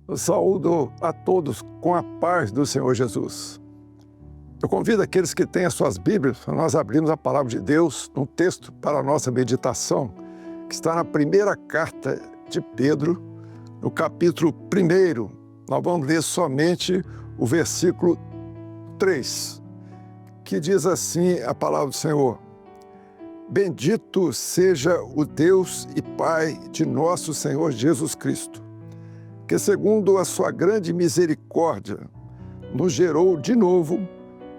Eu saúdo a todos com a paz do Senhor Jesus. Eu convido aqueles que têm as suas Bíblias para nós abrirmos a palavra de Deus num texto para a nossa meditação, que está na primeira carta de Pedro, no capítulo 1. Nós vamos ler somente o versículo 3, que diz assim a palavra do Senhor: Bendito seja o Deus e Pai de nosso Senhor Jesus Cristo, que segundo a sua grande misericórdia nos gerou de novo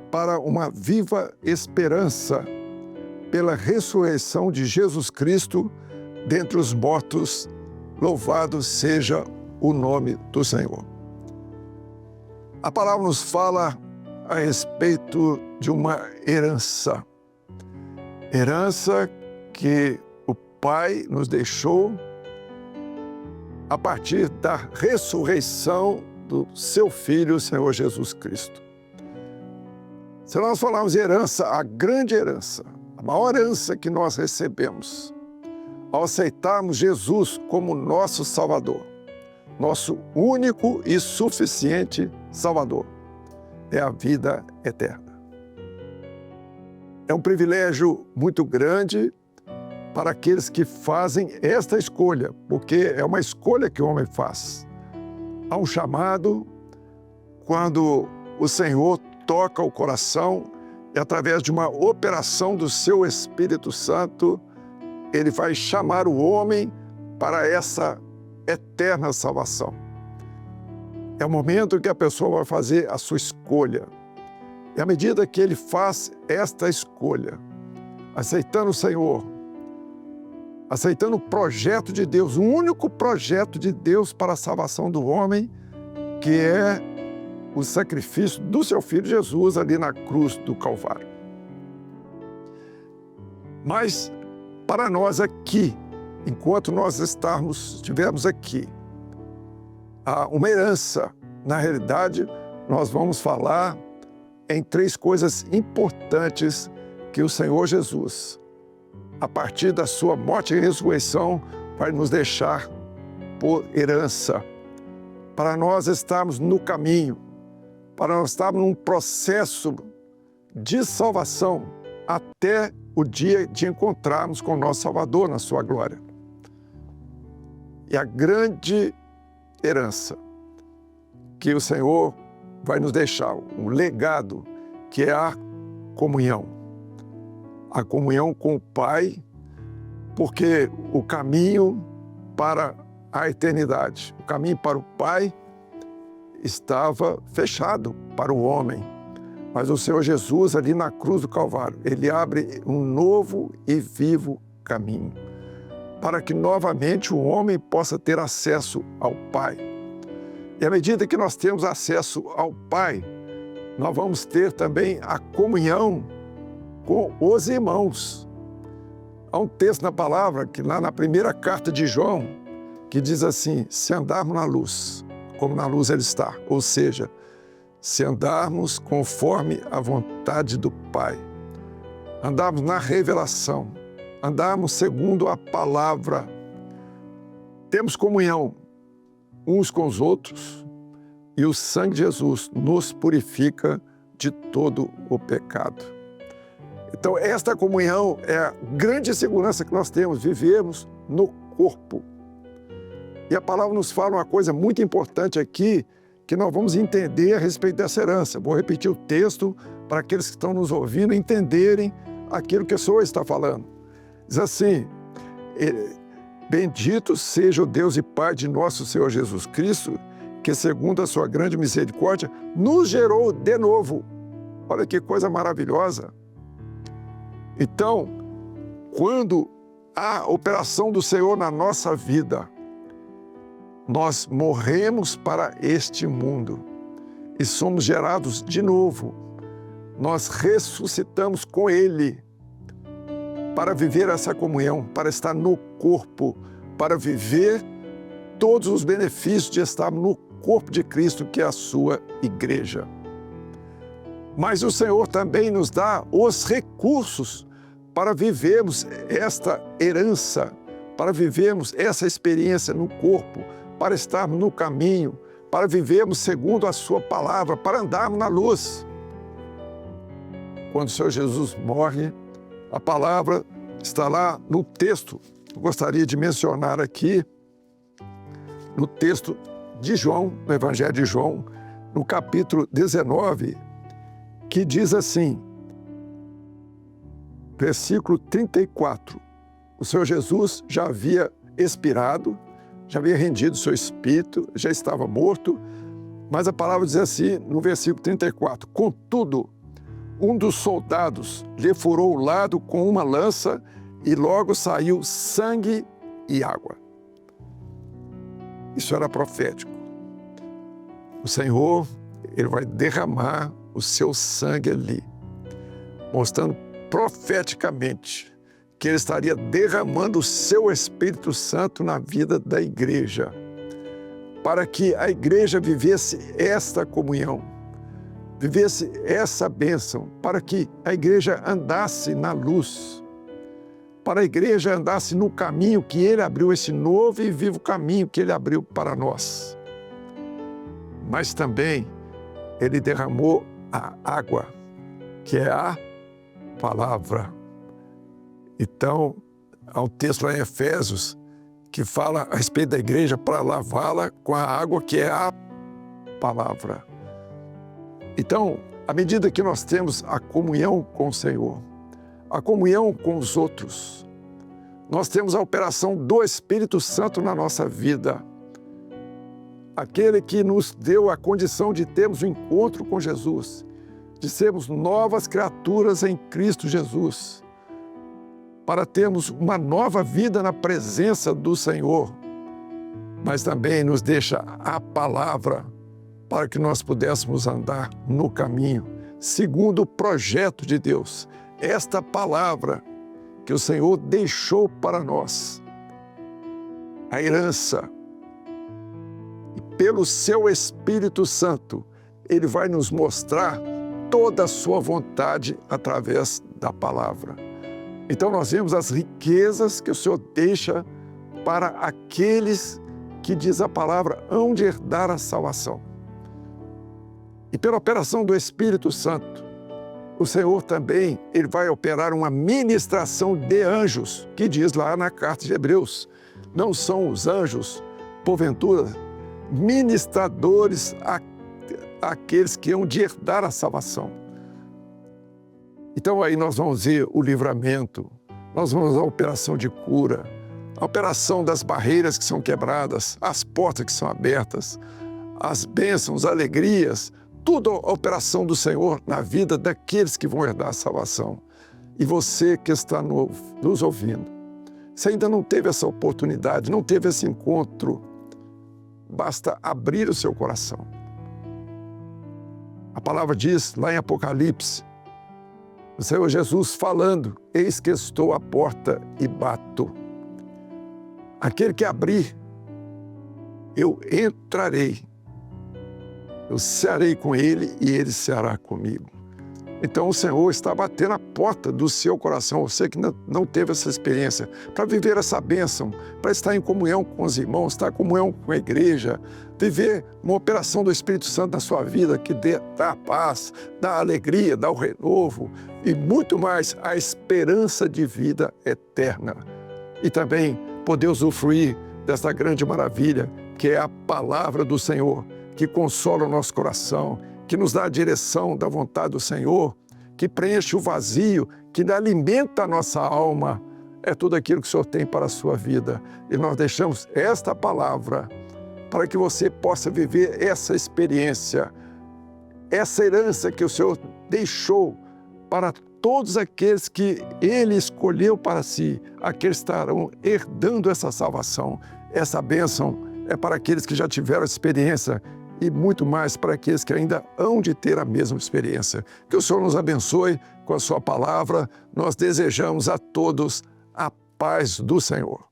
para uma viva esperança pela ressurreição de Jesus Cristo dentre os mortos. Louvado seja o nome do Senhor. A palavra nos fala a respeito de uma herança. Herança que o Pai nos deixou a partir da ressurreição do seu Filho, o Senhor Jesus Cristo. Se nós falarmos de herança, a grande herança, a maior herança que nós recebemos, ao aceitarmos Jesus como nosso Salvador, nosso único e suficiente Salvador, é a vida eterna. É um privilégio muito grande para aqueles que fazem esta escolha, porque é uma escolha que o homem faz. Há um chamado quando o Senhor toca o coração e, através de uma operação do seu Espírito Santo, ele vai chamar o homem para essa eterna salvação. É o momento em que a pessoa vai fazer a sua escolha. E à medida que ele faz esta escolha, aceitando o Senhor, aceitando o projeto de Deus, o único projeto de Deus para a salvação do homem, que é o sacrifício do seu Filho Jesus ali na cruz do Calvário. Mas para nós aqui, enquanto nós estivermos aqui, há uma herança. Na realidade, nós vamos falar em 3 coisas importantes que o Senhor Jesus, a partir da sua morte e ressurreição, vai nos deixar por herança, para nós estarmos no caminho, para nós estarmos num processo de salvação até o dia de encontrarmos com o nosso Salvador na sua glória. E a grande herança que o Senhor vai nos deixar, um legado, que é a comunhão com o Pai, porque o caminho para a eternidade, o caminho para o Pai estava fechado para o homem. Mas o Senhor Jesus, ali na cruz do Calvário, ele abre um novo e vivo caminho, para que novamente o homem possa ter acesso ao Pai. E à medida que nós temos acesso ao Pai, nós vamos ter também a comunhão com os irmãos. Há um texto na palavra, que lá na primeira carta de João, que diz assim: se andarmos na luz, como na luz ele está, ou seja, se andarmos conforme a vontade do Pai, andarmos na revelação, andarmos segundo a palavra, temos comunhão uns com os outros, e o sangue de Jesus nos purifica de todo o pecado. Então, esta comunhão é a grande segurança que nós temos, vivemos no corpo. E a palavra nos fala uma coisa muito importante aqui, que nós vamos entender a respeito dessa herança. Vou repetir o texto para aqueles que estão nos ouvindo entenderem aquilo que o Senhor está falando. Diz assim: Bendito seja o Deus e Pai de nosso Senhor Jesus Cristo, que segundo a sua grande misericórdia, nos gerou de novo. Olha que coisa maravilhosa. Então, quando há operação do Senhor na nossa vida, nós morremos para este mundo e somos gerados de novo. Nós ressuscitamos com Ele para viver essa comunhão, para estar no corpo, para viver todos os benefícios de estar no corpo de Cristo, que é a sua igreja. Mas o Senhor também nos dá os recursos para vivermos esta herança, para vivermos essa experiência no corpo, para estarmos no caminho, para vivermos segundo a sua palavra, para andarmos na luz. Quando o Senhor Jesus morre, a palavra está lá no texto. Eu gostaria de mencionar aqui, no texto de João, no Evangelho de João, no capítulo 19, que diz assim, versículo 34, o Senhor Jesus já havia expirado, já havia rendido seu espírito, já estava morto, mas a palavra diz assim, no versículo 34, contudo, um dos soldados lhe furou o lado com uma lança e logo saiu sangue e água. Isso era profético. O Senhor, Ele vai derramar o seu sangue ali, mostrando profeticamente que Ele estaria derramando o seu Espírito Santo na vida da igreja, para que a igreja vivesse esta comunhão, vivesse essa bênção, para que a igreja andasse na luz, para a igreja andasse no caminho que Ele abriu, esse novo e vivo caminho que Ele abriu para nós. Mas também Ele derramou a água, que é a palavra. Então, há um texto lá em Efésios que fala a respeito da igreja para lavá-la com a água que é a palavra. Então, à medida que nós temos a comunhão com o Senhor, a comunhão com os outros, nós temos a operação do Espírito Santo na nossa vida. Aquele que nos deu a condição de termos um encontro com Jesus, de sermos novas criaturas em Cristo Jesus, para termos uma nova vida na presença do Senhor, mas também nos deixa a palavra para que nós pudéssemos andar no caminho, segundo o projeto de Deus. Esta palavra que o Senhor deixou para nós, a herança, e pelo seu Espírito Santo, Ele vai nos mostrar toda a sua vontade através da palavra. Então nós vemos as riquezas que o Senhor deixa para aqueles que, diz a palavra, hão de herdar a salvação. E pela operação do Espírito Santo, o Senhor também, Ele vai operar uma ministração de anjos, que diz lá na carta de Hebreus, não são os anjos, porventura, ministradores àqueles que hão de herdar a salvação. Então aí nós vamos ver o livramento, nós vamos ver a operação de cura, a operação das barreiras que são quebradas, as portas que são abertas, as bênçãos, alegrias, tudo a operação do Senhor na vida daqueles que vão herdar a salvação. E você que está nos ouvindo, se ainda não teve essa oportunidade, não teve esse encontro, basta abrir o seu coração. A palavra diz lá em Apocalipse, o Senhor Jesus falando, eis que estou à porta e bato. Aquele que abrir, eu entrarei, eu cearei com ele e ele ceará comigo. Então o Senhor está batendo a porta do seu coração, você que não teve essa experiência, para viver essa bênção, para estar em comunhão com os irmãos, estar em comunhão com a igreja, viver uma operação do Espírito Santo na sua vida que dá a paz, dá a alegria, dá o renovo e muito mais, a esperança de vida eterna. E também poder usufruir dessa grande maravilha que é a palavra do Senhor, que consola o nosso coração, que nos dá a direção da vontade do Senhor, que preenche o vazio, que alimenta a nossa alma. É tudo aquilo que o Senhor tem para a sua vida. E nós deixamos esta palavra para que você possa viver essa experiência, essa herança que o Senhor deixou para todos aqueles que Ele escolheu para si, aqueles que estarão herdando essa salvação. Essa bênção é para aqueles que já tiveram experiência e muito mais para aqueles que ainda hão de ter a mesma experiência. Que o Senhor nos abençoe com a sua palavra. Nós desejamos a todos a paz do Senhor.